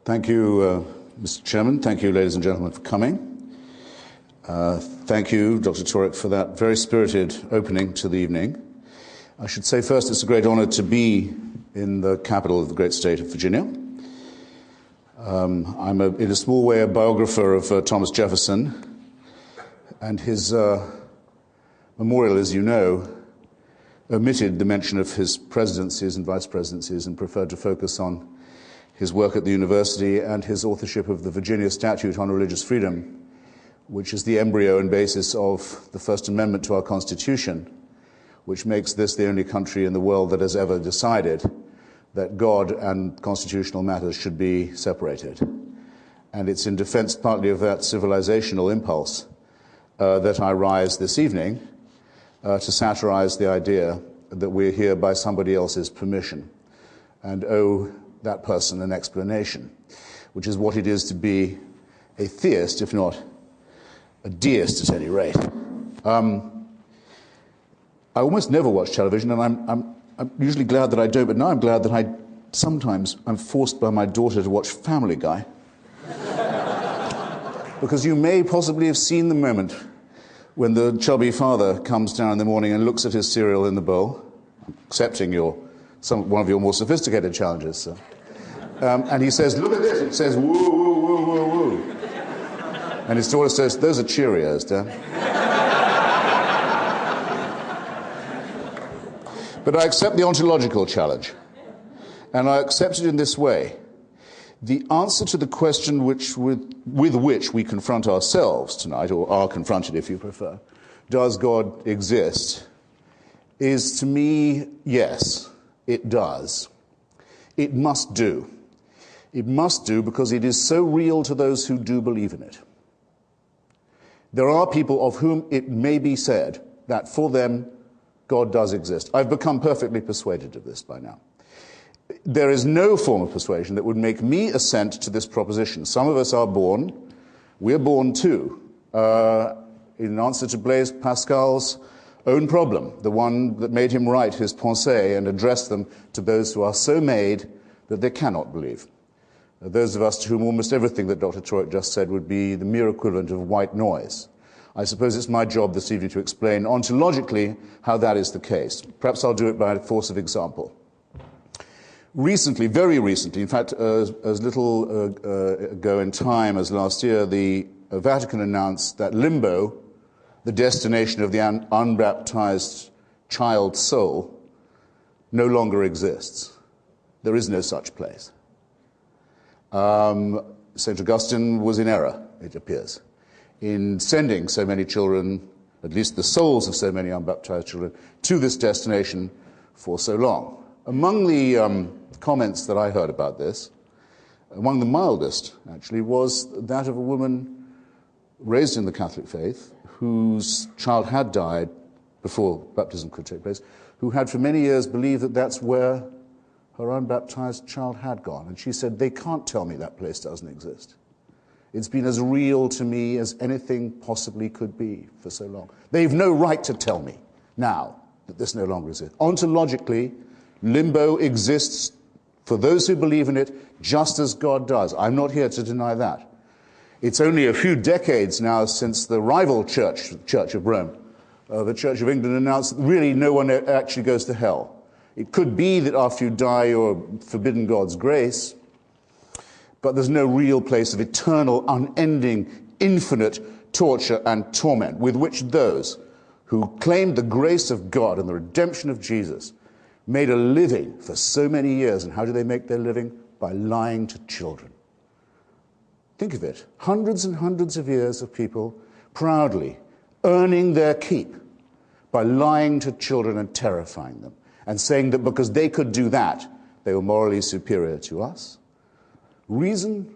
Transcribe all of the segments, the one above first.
Thank you, Mr. Chairman. Thank you, ladies and gentlemen, for coming. Thank you, Dr. Turek, for that very spirited opening to the evening. I should say first it's a great honor to be in the capital of the great state of Virginia. I'm, in a small way, a biographer of Thomas Jefferson, and his memorial, as you know, omitted the mention of his presidencies and vice presidencies and preferred to focus on his work at the university and his authorship of the Virginia Statute on Religious Freedom, which is the embryo and basis of the First Amendment to our Constitution, which makes this the only country in the world that has ever decided that God and constitutional matters should be separated. And it's in defense partly of that civilizational impulse that I rise this evening to satirize the idea that we're here by somebody else's permission and owe that person an explanation, which is what it is to be a theist, if not a deist at any rate. I almost never watch television, and I'm usually glad that I don't, but now I'm glad that I'm forced by my daughter to watch Family Guy. Because you may possibly have seen the moment when the chubby father comes down in the morning and looks at his cereal in the bowl, accepting one of your more sophisticated challenges, sir. And he says, "Look at this." It says, "Woo, woo, woo, woo, woo." And his daughter says, "Those are Cheerios, Dad." But I accept the ontological challenge. And I accept it in this way. The answer to the question with which we confront ourselves tonight, or are confronted if you prefer, does God exist, is to me, yes, it does. It must do. It must do because it is so real to those who do believe in it. There are people of whom it may be said that for them, God does exist. I've become perfectly persuaded of this by now. There is no form of persuasion that would make me assent to this proposition. Some of us are born, we're born too, in answer to Blaise Pascal's own problem, the one that made him write his pensées and address them to those who are so made that they cannot believe. Those of us to whom almost everything that Dr. Turek just said would be the mere equivalent of white noise. I suppose it's my job this evening to explain ontologically how that is the case. Perhaps I'll do it by force of example. Recently, very recently, in fact, as little ago in time as last year, the Vatican announced that limbo, the destination of the unbaptized child soul, no longer exists. There is no such place. St. Augustine was in error, it appears, in sending so many children, at least the souls of so many unbaptized children, to this destination for so long. Among the comments that I heard about this, among the mildest, actually, was that of a woman raised in the Catholic faith whose child had died before baptism could take place, who had for many years believed that that's where her unbaptized child had gone. And she said, "They can't tell me that place doesn't exist. It's been as real to me as anything possibly could be for so long. They've no right to tell me now that this no longer exists." Ontologically, limbo exists for those who believe in it, just as God does. I'm not here to deny that. It's only a few decades now since the rival church, the Church of Rome, the Church of England, announced that really no one actually goes to hell. It could be that after you die you're forbidden God's grace, but there's no real place of eternal, unending, infinite torture and torment with which those who claimed the grace of God and the redemption of Jesus made a living for so many years. And how do they make their living? By lying to children. Think of it. Hundreds and hundreds of years of people proudly earning their keep by lying to children and terrifying them and saying that because they could do that, they were morally superior to us. Reason,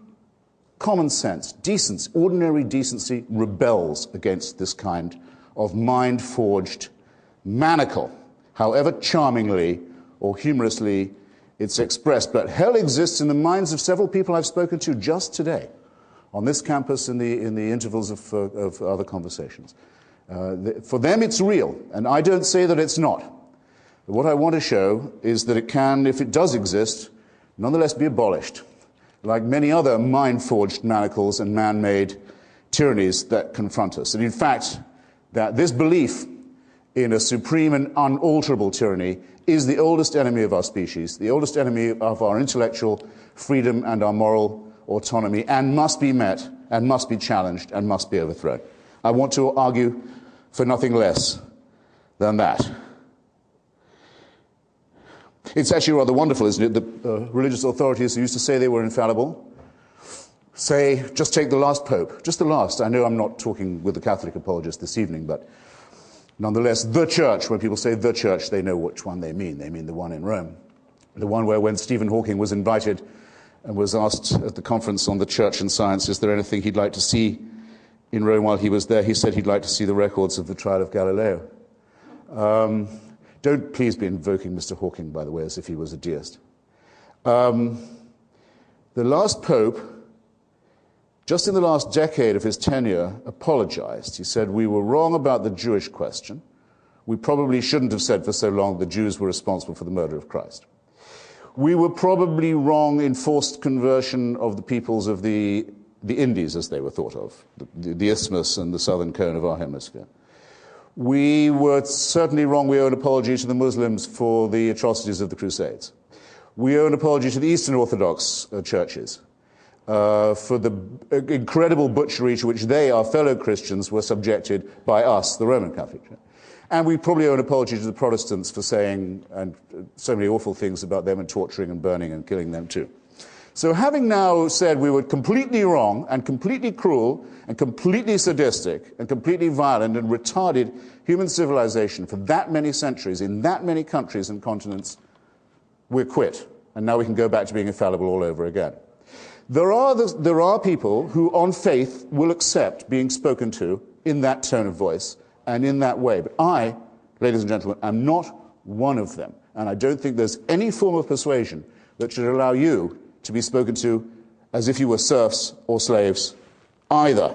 common sense, decency, ordinary decency rebels against this kind of mind-forged manacle, however charmingly or humorously it's expressed. But hell exists in the minds of several people I've spoken to just today on this campus in the intervals of other conversations. For them it's real, and I don't say that it's not. What I want to show is that it can, if it does exist, nonetheless be abolished. like many other mind-forged manacles and man-made tyrannies that confront us. And in fact, that this belief in a supreme and unalterable tyranny is the oldest enemy of our species, the oldest enemy of our intellectual freedom and our moral autonomy, and must be met, and must be challenged, and must be overthrown. I want to argue for nothing less than that. It's actually rather wonderful, isn't it, that religious authorities who used to say they were infallible say, just take the last pope, just the last. I know I'm not talking with the Catholic apologist this evening, but nonetheless, the church, when people say the church, they know which one they mean. They mean the one in Rome. The one where when Stephen Hawking was invited and was asked at the conference on the church and science, is there anything he'd like to see in Rome while he was there, he said he'd like to see the records of the trial of Galileo. Don't please be invoking Mr. Hawking, by the way, as if he was a deist. The last pope, just in the last decade of his tenure, apologized. He said, we were wrong about the Jewish question. We probably shouldn't have said for so long the Jews were responsible for the murder of Christ. We were probably wrong in forced conversion of the peoples of the Indies, as they were thought of, the isthmus and the southern cone of our hemisphere. We were certainly wrong. We owe an apology to the Muslims for the atrocities of the Crusades. We owe an apology to the Eastern Orthodox churches for the incredible butchery to which they, our fellow Christians, were subjected by us, the Roman Catholic Church. And we probably owe an apology to the Protestants for saying and so many awful things about them and torturing and burning and killing them too. So having now said we were completely wrong and completely cruel and completely sadistic and completely violent and retarded human civilization for that many centuries in that many countries and continents, we're quit. And now we can go back to being infallible all over again. There are people who, on faith, will accept being spoken to in that tone of voice and in that way. But I, ladies and gentlemen, am not one of them. And I don't think there's any form of persuasion that should allow you to be spoken to as if you were serfs or slaves either.